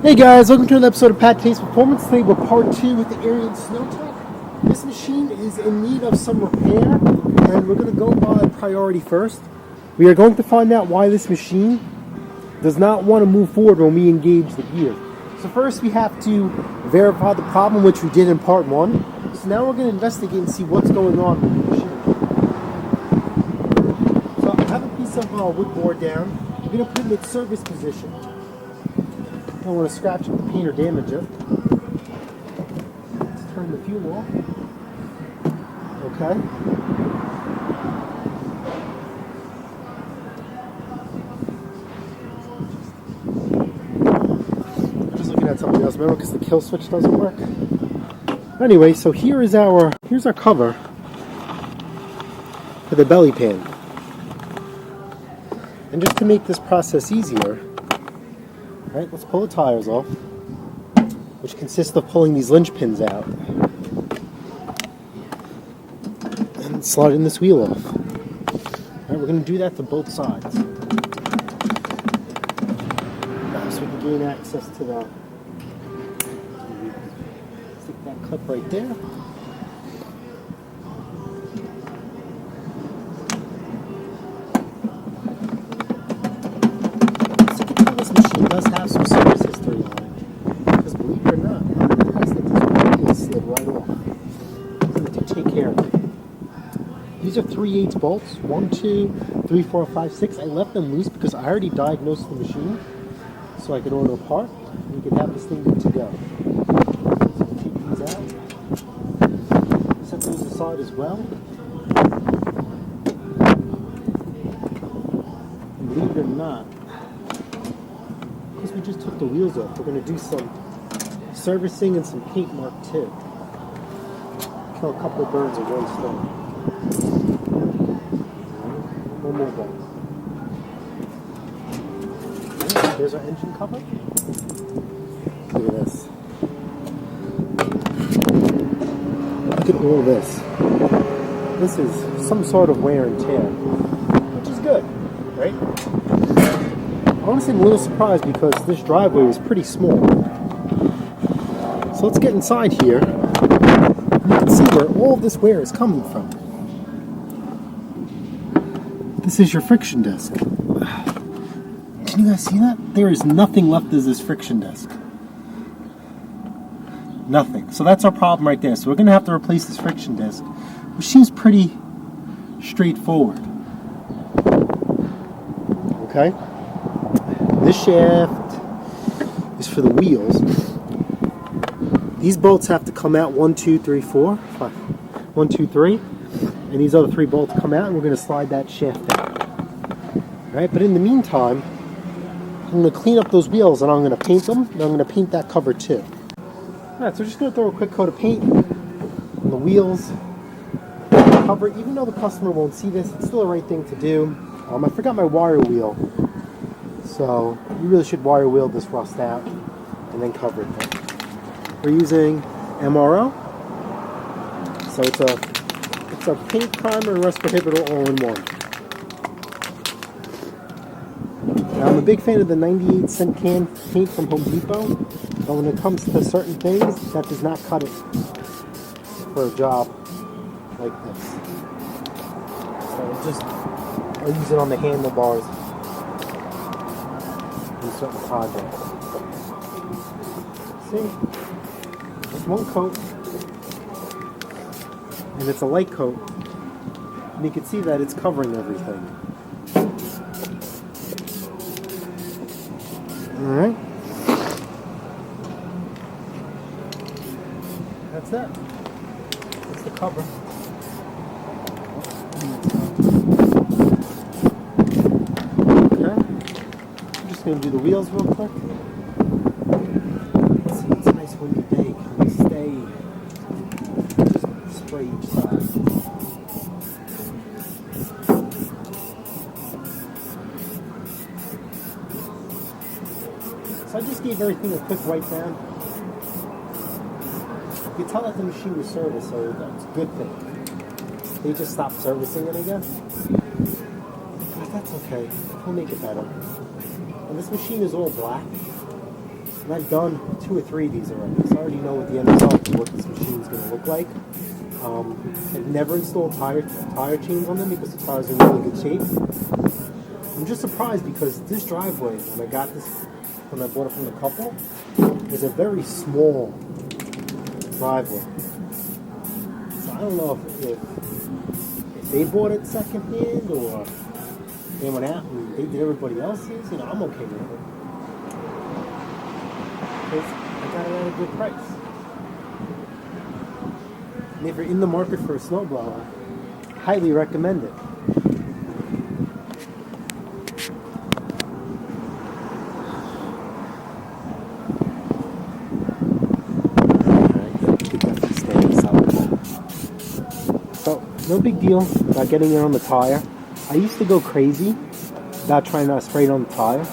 Hey guys, welcome to another episode of PATTAY'S Performance. Today we're part 2 with the Ariens Sno-Tek. This machine is in need of some repair, and we're going to go by priority first. We are going to find out why this machine does not want to move forward when we engage the gear. So first we have to verify the problem, which we did in part 1. So now we're going to investigate and see what's going on with the machine. So I have a piece of wood board down. We're going to put it in its service position. Don't want to scratch the paint or damage it. Let's turn the fuel off. Okay. I'm just looking at something else, remember, because the kill switch doesn't work. Anyway, so here's our cover for the belly pan. And just to make this process easier, alright, let's pull the tires off, which consists of pulling these linchpins out and sliding this wheel off. Alright, we're going to do that to both sides. So we can gain access to the... Stick that clip right there. Does have some service history on it, because believe it or not, I think this one slid right off. So we do take care of it. These are 3/8 bolts, 1, 2, 3, 4, 5, 6. I left them loose because I already diagnosed the machine, so I could order a part and we could have this thing good to go. So we'll take these out, set those aside as well. And believe it or not, because we just took the wheels off, we're going to do some servicing and some paint mark too. Kill a couple of birds with one stone. One more bolt. There's our engine cover. Look at this. Look at all this. This is some sort of wear and tear, which is good, right? Honestly, I'm a little surprised because this driveway was pretty small. So let's get inside here. You can see where all of this wear is coming from. This is your friction disc. Can you guys see that? There is nothing left of this friction disc. Nothing. So that's our problem right there. So we're going to have to replace this friction disc, which seems pretty straightforward. Okay? This shaft is for the wheels. These bolts have to come out 1, 2, 3, 4. 5. 1, 2, 3. And these other 3 bolts come out, and we're going to slide that shaft out. Alright, but in the meantime, I'm going to clean up those wheels and I'm going to paint them, and I'm going to paint that cover too. Alright, so we're just going to throw a quick coat of paint on the wheels. Cover, even though the customer won't see this, it's still the right thing to do. I forgot my wire wheel. So you really should wire wheel this rust out and then cover it. We're using MRO. So it's a paint primer and rust prohibitor all in one. Now I'm a big fan of the 98-cent can paint from Home Depot, but when it comes to certain things, that does not cut it for a job like this. So I'll use it on the handlebars. Certain projects. See? Just one coat. And it's a light coat. And you can see that it's covering everything. Alright. That's that. That's the cover. Going to do the wheels real quick. Let's see, it's a nice windy day. Can we stay? Just spray each side. So I just gave everything a quick wipe down. You can tell that the machine was serviced, so that's a good thing. They just stopped servicing it, I guess. But that's okay. We'll make it better. And this machine is all black. And I've done 2 or 3 of these already, so I already know what the end result of what this machine is going to look like. I've never installed tire chains on them because the tires are in really good shape. I'm just surprised because this driveway, when I got this, when I bought it from the couple, is a very small driveway. So I don't know if they bought it secondhand or they went out and they did everybody else's. You know, I'm okay with it. Because I got it at a good price. And if you're in the market for a snowblower, highly recommend it. So, no big deal about getting it on the tire. I used to go crazy about trying to spray it on the tire.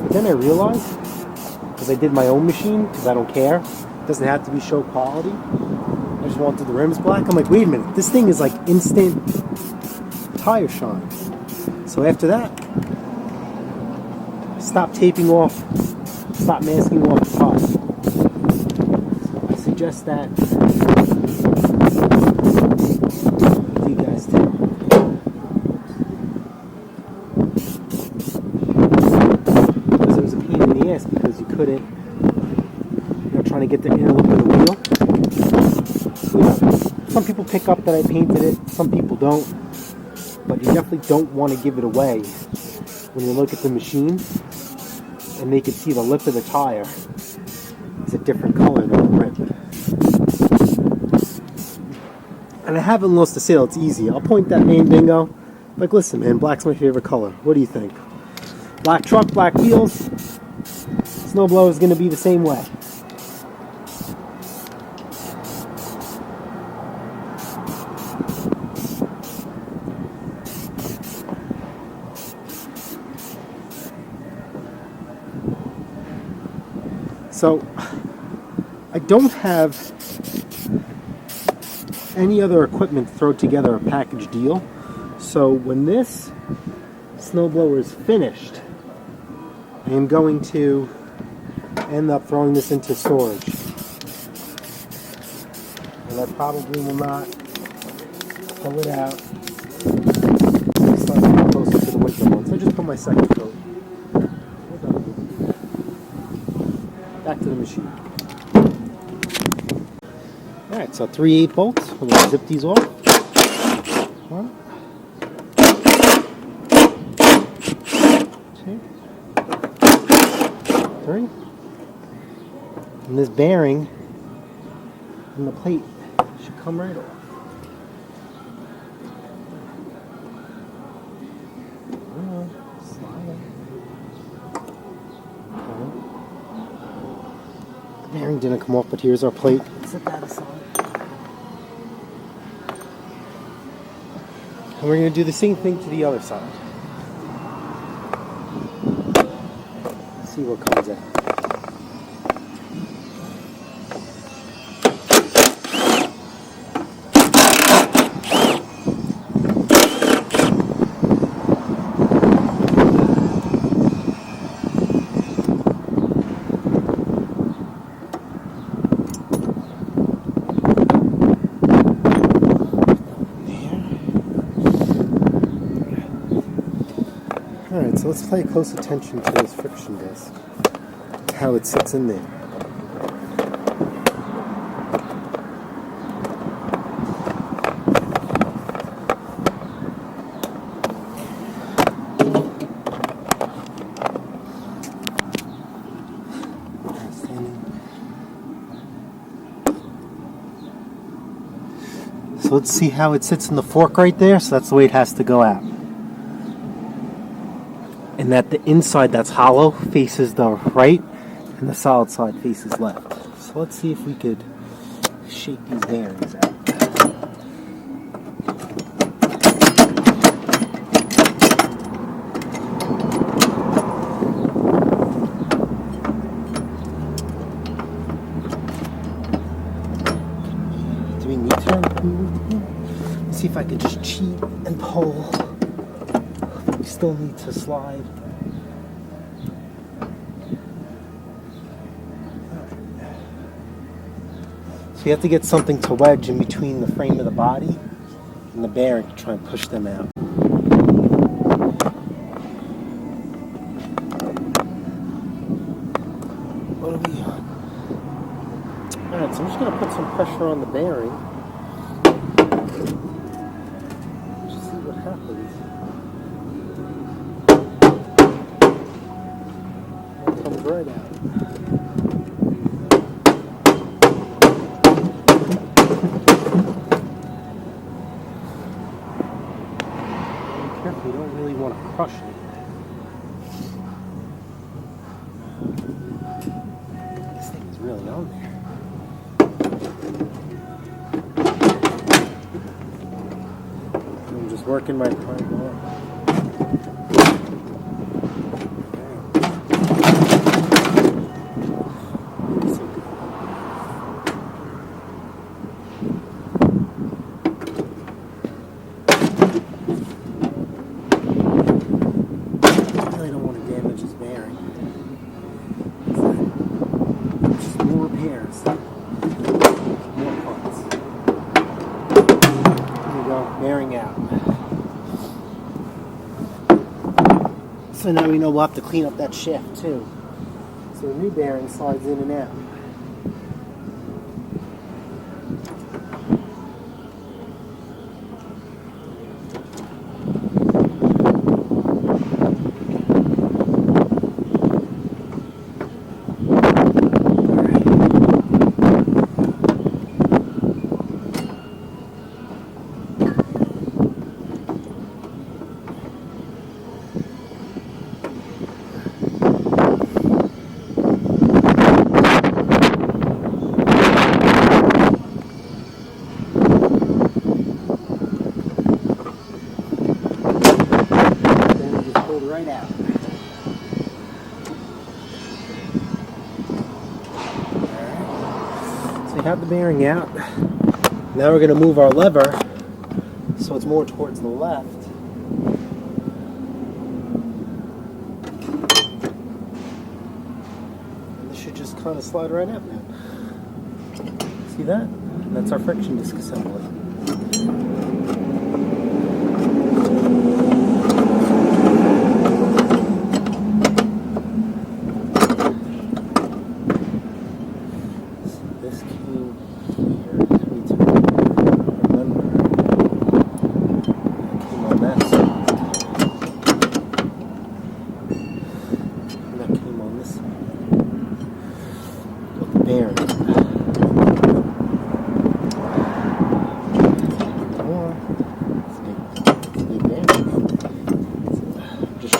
But then I realized, because I did my own machine, because I don't care, it doesn't have to be show quality. I just wanted the rims black. I'm like, wait a minute, this thing is like instant tire shine. So after that, stop taping off, stop masking off the tire. So I suggest that you guys do. Because it was a pain in the ass because you couldn't, trying to get the inner look of the wheel. You know, some people pick up that I painted it, some people don't, but you definitely don't want to give it away when you look at the machine and they can see the lip of the tire is a different color than the rim. And I haven't lost the sale, it's easy. I'll point that main bingo. Like, listen man, black's my favorite color. What do you think? Black truck, black wheels. Snowblower is going to be the same way. So, I don't have any other equipment to throw together a package deal. So when this snowblower is finished, I am going to end up throwing this into storage. And I probably will not pull it out. It's not getting closer to the winter months. I just put my second coat. Back to the machine. Alright, so 3/8 bolts. I'm going to zip these off. 1, 2, 3. And this bearing and the plate should come right off. Slide it. The bearing didn't come off, but here's our plate. Set that aside. And we're going to do the same thing to the other side. See what comes out. Alright, so let's pay close attention to this friction disc, how it sits in there. So let's see how it sits in the fork right there, so that's the way it has to go out. And that the inside that's hollow faces the right and the solid side faces left. So let's see if we could shake these bearings out. Do we need to? Let's see if I could just cheat and pull. Still need to slide. you have to get something to wedge in between the frame of the body and the bearing to try and push them out. What are we on? Alright, so I'm just going to put some pressure on the bearing. Just see what happens. It comes right out. Be careful, you don't really want to crush it. This thing is really on there. I'm just working my prime on. So now we know we'll have to clean up that shaft too. So the new bearing slides in and out. Right out. Alright. So we have the bearing out. Now we're going to move our lever so it's more towards the left. And this should just kind of slide right out now. See that? And that's our friction disc assembly.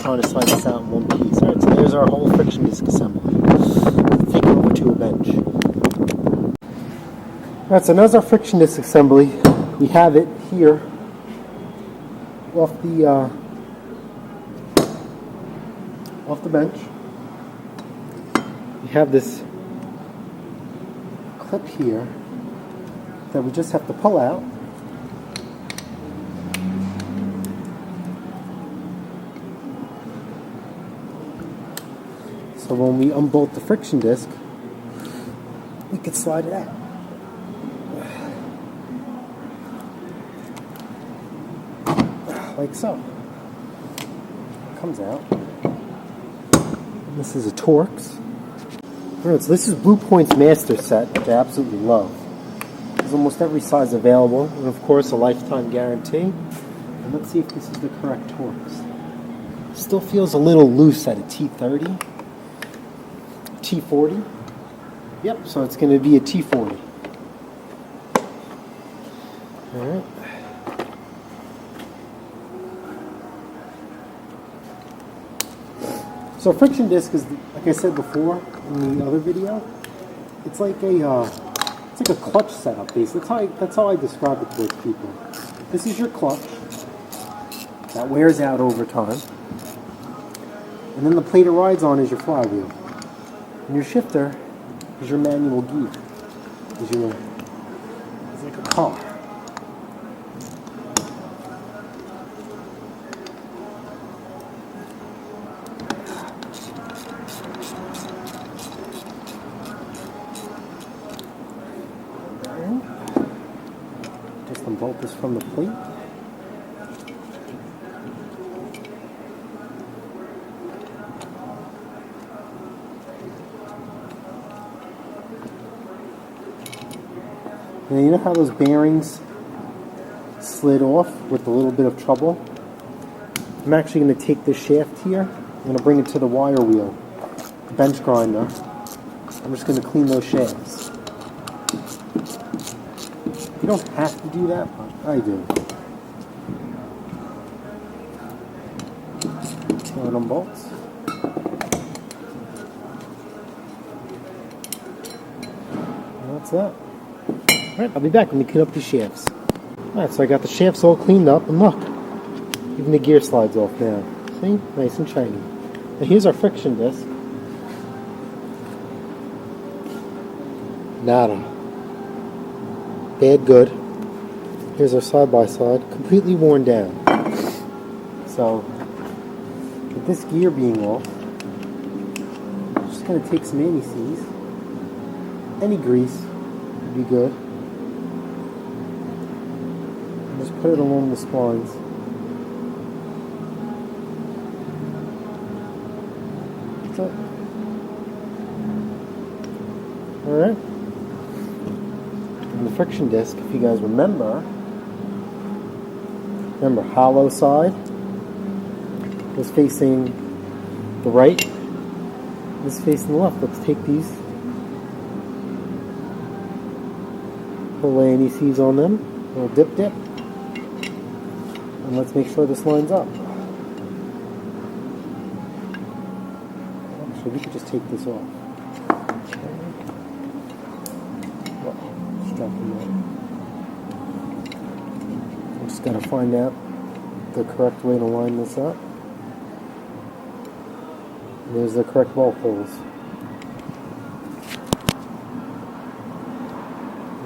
Trying to slide this out in one piece. Alright, so there's our whole friction disc assembly. Take it over to a bench. Alright, so there's our friction disc assembly. We have it here off the bench. We have this clip here that we just have to pull out. So when we unbolt the friction disc, we can slide it out. Like so. It comes out. And this is a Torx. Alright, so this is Blue Point's master set, which I absolutely love. There's almost every size available, and of course a lifetime guarantee. And let's see if this is the correct Torx. Still feels a little loose at a T30. T40. Yep, so it's going to be a T40. Alright. So friction disc is, like I said before in the other video, it's like a clutch setup basically. That's how I describe it to those people. This is your clutch that wears out over time, and then the plate it rides on is your flywheel. And your shifter is your manual gear. It's like a car. bolt this from the plate. Now you know how those bearings slid off with a little bit of trouble? I'm actually going to take this shaft here, I'm going to bring it to the wire wheel, the bench grinder. I'm just going to clean those shafts. You don't have to do that, but I do. Tear them bolts. And that's that. Alright, I'll be back when we clean up the shafts. Alright, so I got the shafts all cleaned up, and look, even the gear slides off now. See? Nice and shiny. Now here's our friction disc. Nada. Bad good. Here's our side-by-side, completely worn down. So, with this gear being off, I'm just going to take some anti-seize. Any grease would be good. And just put it along the splines. That's it. Alright. And the friction disc, if you guys remember, hollow side was facing the right, this facing the left. Let's take these, put anti-seize on them, a little dip, and let's make sure this lines up. Actually, we could just take this off. I'm just going to find out the correct way to line this up. And there's the correct bolt holes.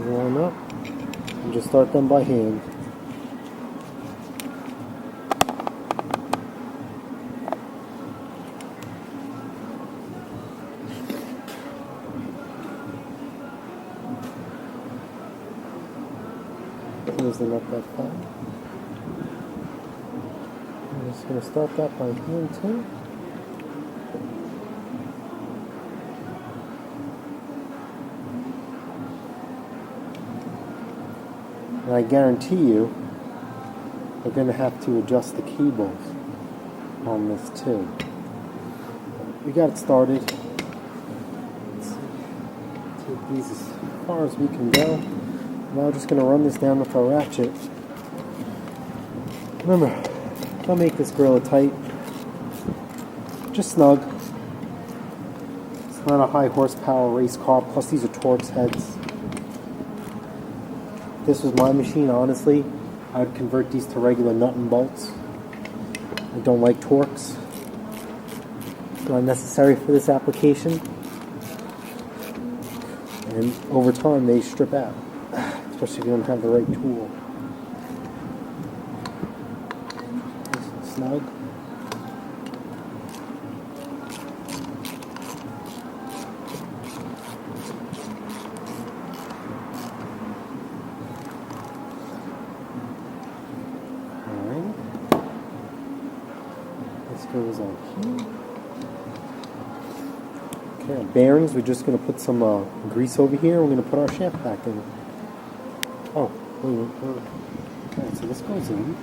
Line up and just start them by hand. Close them up that far. I'm just going to start that by hand too. And I guarantee you, we're going to have to adjust the cables on this too. We got it started. Let's take these as far as we can go. Now we're just going to run this down with our ratchet. Remember, don't make this gorilla tight. Just snug. It's not a high horsepower race car, plus these are Torx heads. If this was my machine, honestly, I would convert these to regular nut and bolts. I don't like Torx. It's not necessary for this application. And over time they strip out. Especially if you don't have the right tool. Nice and snug. Alright. This goes on here. Okay, our bearings, we're just going to put some grease over here. We're going to put our shaft back in. Oh, wait. Okay, so this goes in.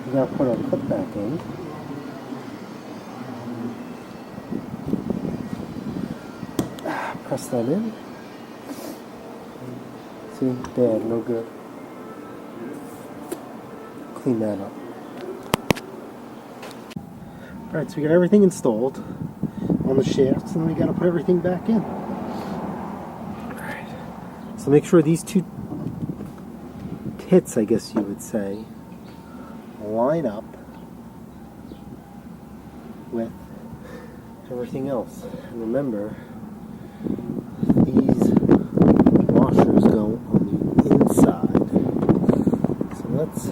We gotta put our clip back in. Press that in. See, bad, no good. Clean that up. Alright, so we got everything installed on the shafts, and we gotta put everything back in. Alright, so make sure these two hits, I guess you would say, line up with everything else. And remember, these washers go on the inside. So let's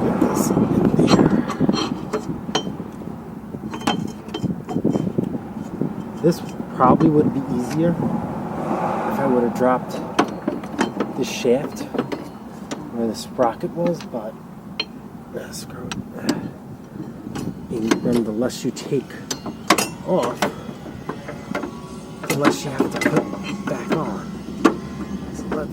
get this in there. This probably would be easier if I would have dropped this shaft where the sprocket was, but screw it. And then the less you take off, the less you have to put back on. So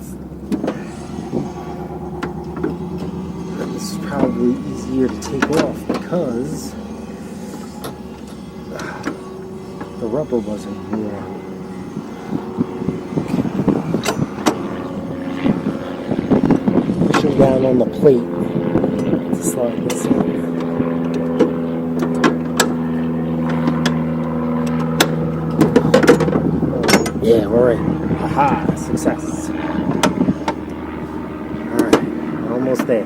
this is probably easier to take off because the rubber wasn't worn. Pushing down on the plate to slide this in. Yeah, we're in. Haha, success. Alright, almost there.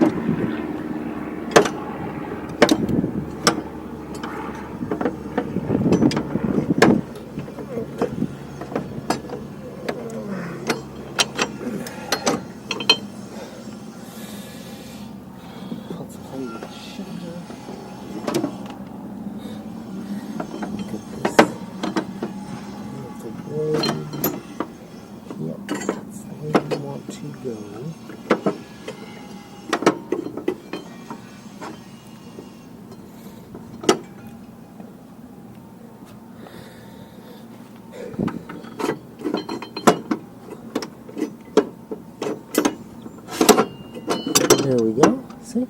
There we go, see,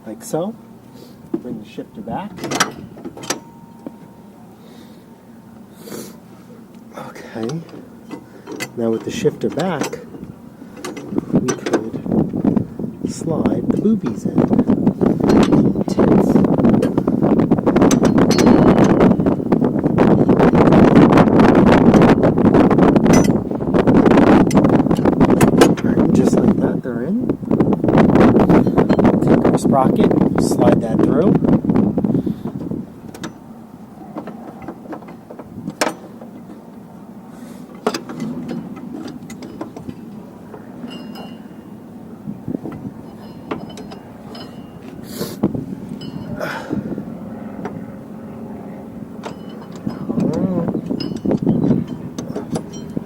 like so. Bring the shifter back. Okay, now with the shifter back, we could slide the boobies in. Tits. Alright, just like that, they're in. Take our sprocket, slide that through.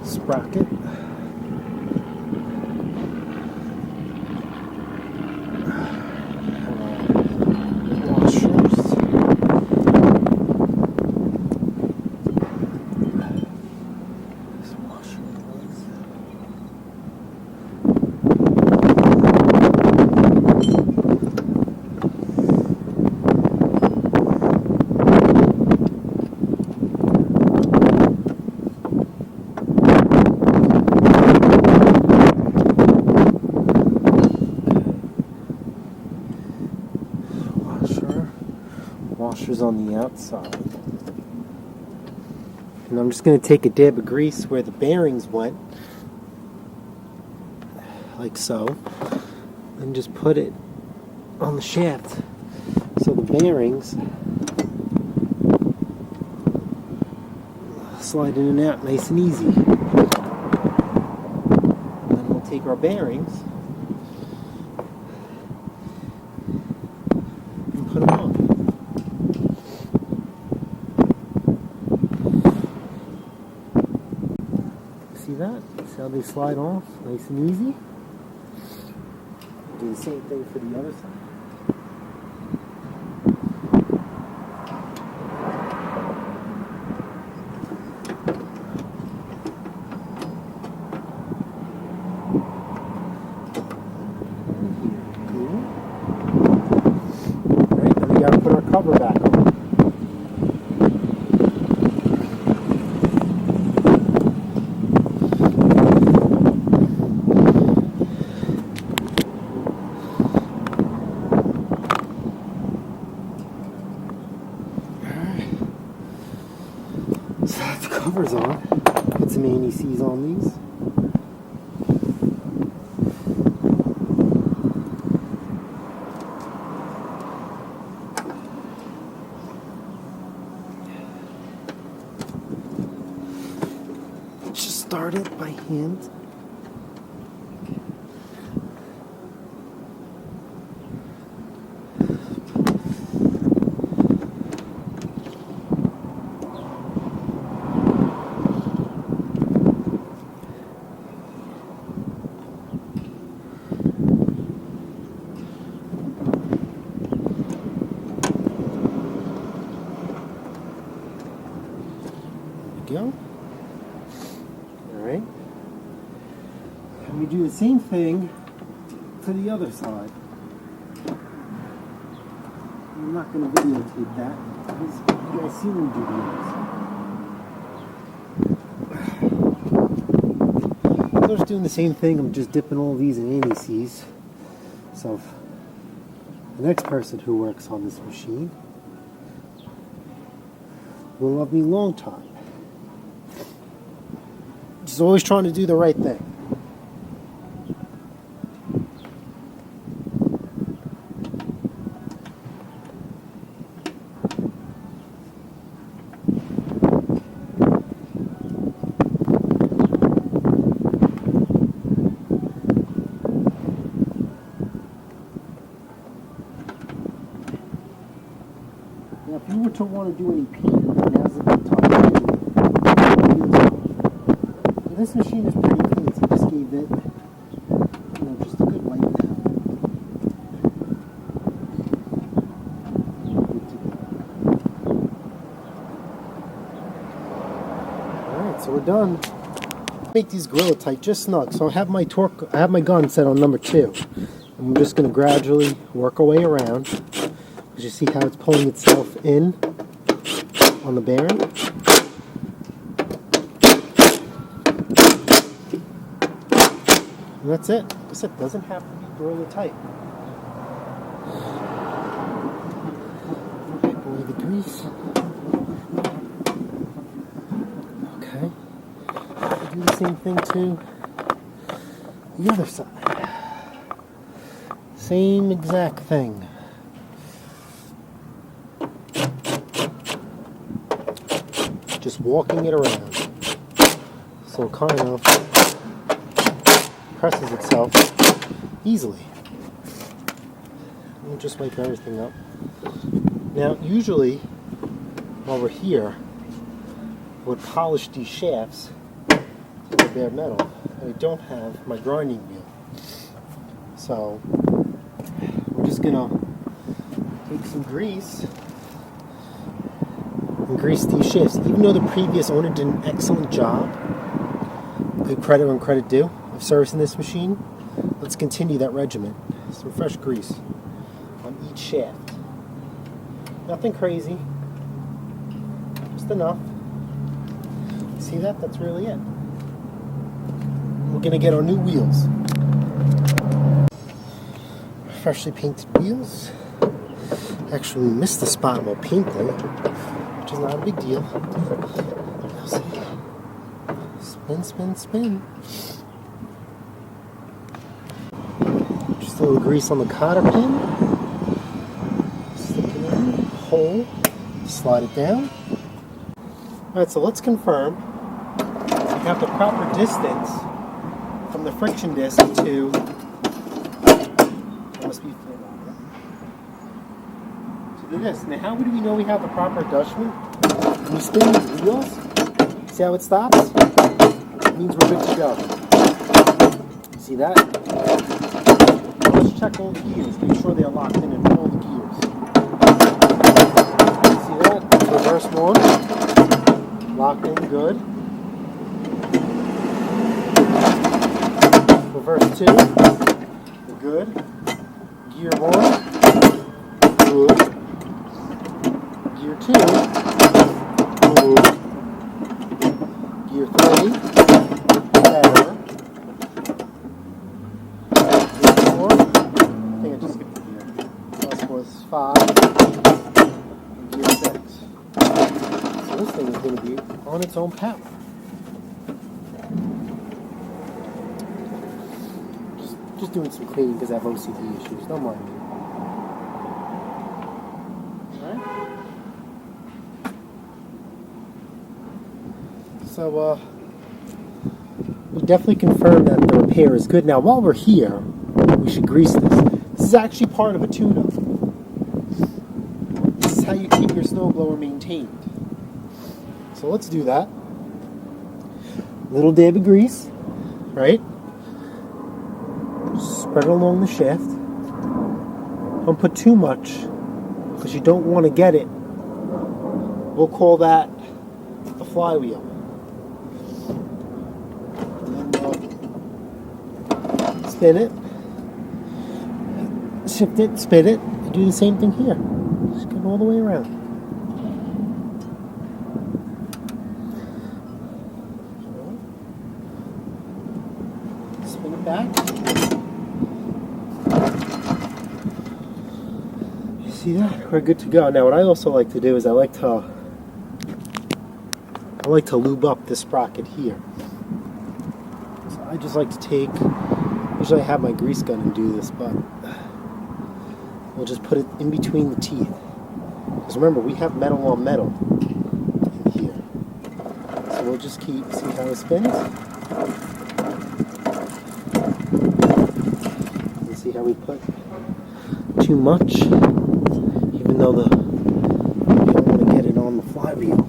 Sprocket. Washers on the outside. And I'm just going to take a dab of grease where the bearings went, like so, and just put it on the shaft so the bearings slide in and out nice and easy. And then we'll take our bearings and put them on. See that? See how they slide off? Nice and easy. Do the same thing for the other side. Alright, then we gotta put our cover back on. So the cover's on. Put some anti-seize on these. Just start it by hand. go. Alright. And we do the same thing to the other side. I'm not going to videotape that because you guys see them do videos. So I'm just doing the same thing. I'm just dipping all these in anti-seize. So the next person who works on this machine will love me long time. Just always trying to do the right thing. Now, if you were to want to do any painting, now's a good time to do. This machine is pretty clean, so I just gave it, just a good wipe down. Good to go. Alright, so we're done. Make these Gorilla tight, just snug. So I have my gun set on number 2. And we're just going to gradually work our way around. You see how it's pulling itself in on the bearing? And that's it. Like I said, it doesn't have to be Gorilla tight. Wipe away the grease. Okay. Do the same thing to the other side. Same exact thing. Just walking it around, so it kind of presses itself easily. We'll just wipe everything up. Now, usually, while we're here, I would polish these shafts to the bare metal, and I don't have my grinding wheel. So, we're just gonna take some grease and grease these shafts. Even though the previous owner did an excellent job, good credit when credit due, of servicing this machine, let's continue that regimen. Some fresh grease on each shaft. Nothing crazy, just enough. See that? That's really it. We're going to get our new wheels. Freshly painted wheels. Actually missed the spot while painting, which is not a big deal. Spin, spin, spin. Just a little grease on the cotter pin. Stick it in, hole, slide it down. Alright, so let's confirm we have the proper distance from the friction disc to, must be to this. Now, how do we know we have the proper adjustment? When you spin these wheels, see how it stops? It means we're good to go. See that? Now let's check all the gears, make sure they are locked in all the gears. See that? Reverse one, locked in, good. Reverse two, good. Gear one, good. Gear two, good. Gear three, better. Gear four, I think I just skipped the gear. Last was 5. And gear 6. So this thing is going to be on its own power. Just doing some cleaning because I have OCD issues. Don't mind me. Alright? So, we definitely confirmed that the repair is good. Now, while we're here, we should grease this. This is actually part of a tune-up. This is how you keep your snowblower maintained. So let's do that. Little dab of grease, right? Spread it along the shaft. Don't put too much because you don't want to get it. We'll call that the flywheel. spin it, shift it, spin it, and do the same thing here. Just go all the way around. Spin it back. See that? We're good to go. Now what I also like to do is I like to lube up this sprocket here. So I just like to take, usually I have my grease gun and do this, but we'll just put it in between the teeth. Because remember, we have metal on metal in here. So we'll just see how it spins. And see how we put too much, even though you don't want to get it on the flywheel.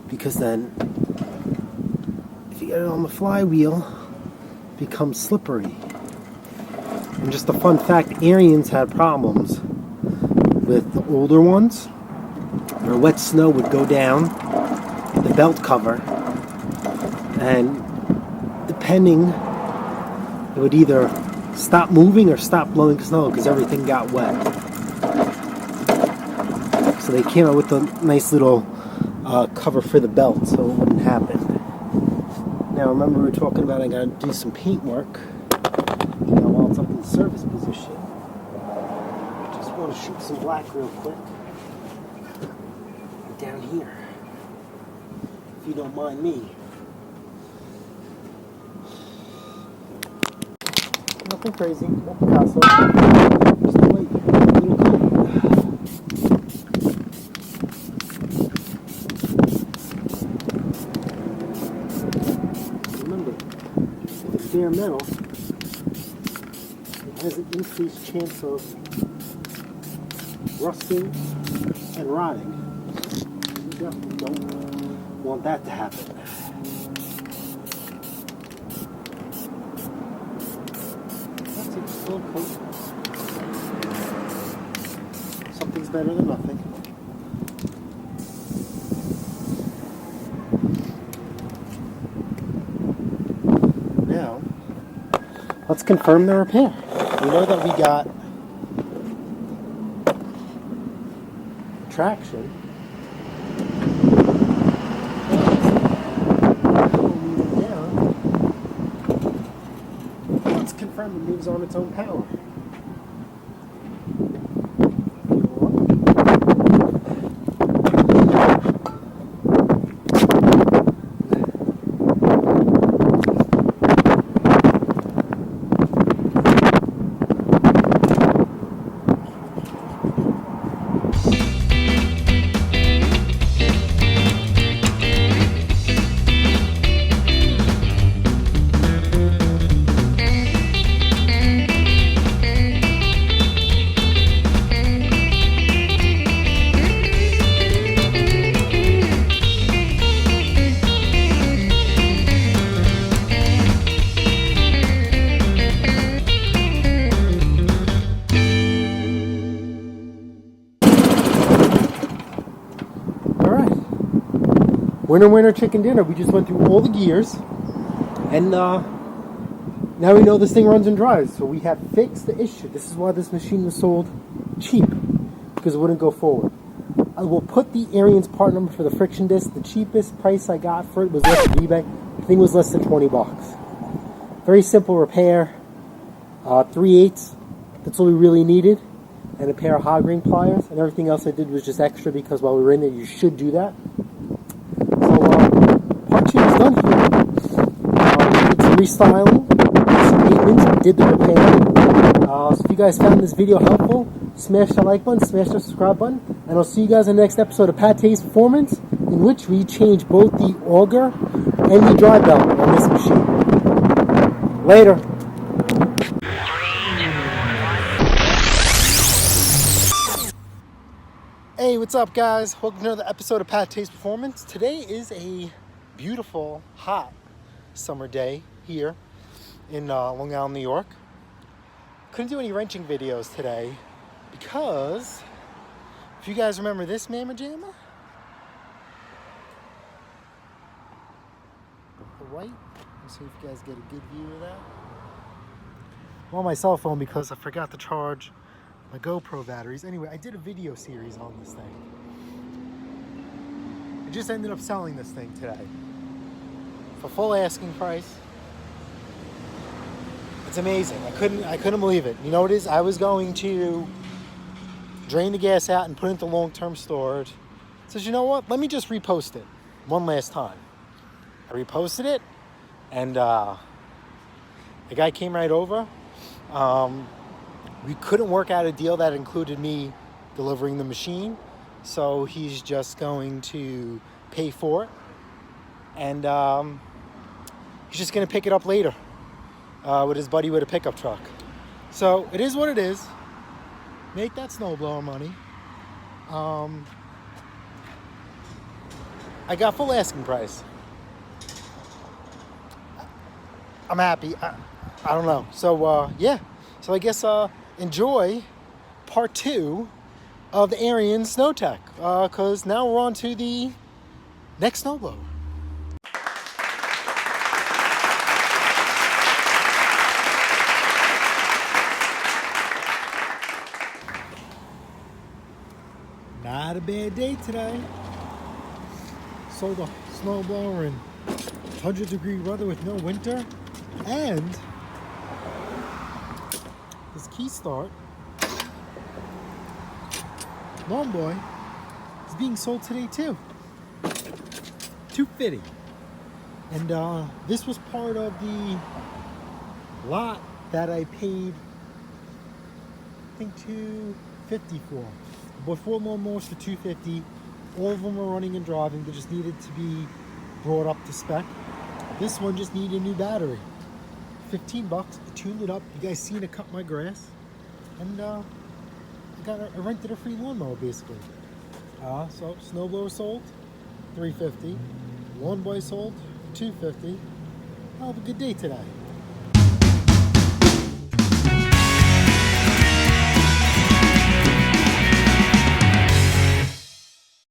Because then, if you get it on the flywheel, it becomes slippery. And just a fun fact, Ariens had problems with the older ones, where wet snow would go down the belt cover, and depending, it would either stop moving or stop blowing snow because everything got wet. So they came out with a nice little cover for the belt so it wouldn't happen. Now remember we were talking about I gotta do some paint work. Now while it's up in the service position, I just want to shoot some black real quick down here, if you don't mind me. Nothing crazy, no Picasso, just a light little coat. Bare metal, it has an increased chance of rusting and rotting. You definitely don't want that to happen. That's it, just a little coat. Something's better than nothing. Let's confirm the repair. We know that we got traction. Let's confirm it moves on its own power. Winner chicken dinner. We just went through all the gears, and now we know this thing runs and drives, so we have fixed the issue. This is why this machine was sold cheap, because it wouldn't go forward. I will put the Ariens part number for the friction disc. The cheapest price I got for it was less than eBay. I think it was less than 20 bucks. Very simple repair. 3/8, that's all we really needed, and a pair of hog ring pliers, and everything else I did was just extra because while we were in there, you should do that. Part 2 is done here. Did some restyling, some maintenance, we did the repair. So if you guys found this video helpful, smash the like button, smash the subscribe button, and I'll see you guys in the next episode of PATTAY'S Performance, in which we change both the auger and the dry belt on this machine. Later. Hey, what's up guys? Welcome to another episode of PATTAY'S Performance. Today is a beautiful, hot summer day here in Long Island, New York. Couldn't do any wrenching videos today because, if you guys remember this mamma jamma, the right, let's see if you guys get a good view of that. I'm on my cell phone because I forgot to charge my GoPro batteries. Anyway, I did a video series on this thing. I just ended up selling this thing today for full asking price. It's amazing. I couldn't believe it. You know what it is? I was going to drain the gas out and put it into long-term storage. Says, you know what? Let me just repost it one last time. I reposted it, and the guy came right over. We couldn't work out a deal that included me delivering the machine, so he's just going to pay for it, and he's just going to pick it up later with his buddy with a pickup truck. So it is what it is. Make that snowblower money. I got full asking price. I'm happy. I don't know. So yeah. So I guess enjoy part 2 of the Ariens Sno-Tek, because now we're on to the next snowblower. Not a bad day today. Sold a snowblower in 100-degree weather with no winter, and this key start lawn boy is being sold today too. $250. And this was part of the lot that I paid, I think, $250 for. I bought 4 lawnmowers for $250. All of them were running and driving. They just needed to be brought up to spec. This one just needed a new battery. $15. I tuned it up. You guys seen it cut my grass, and I rented a free lawnmower basically. So snowblower sold, $350. Lawn boy sold, $250. I'll have a good day today.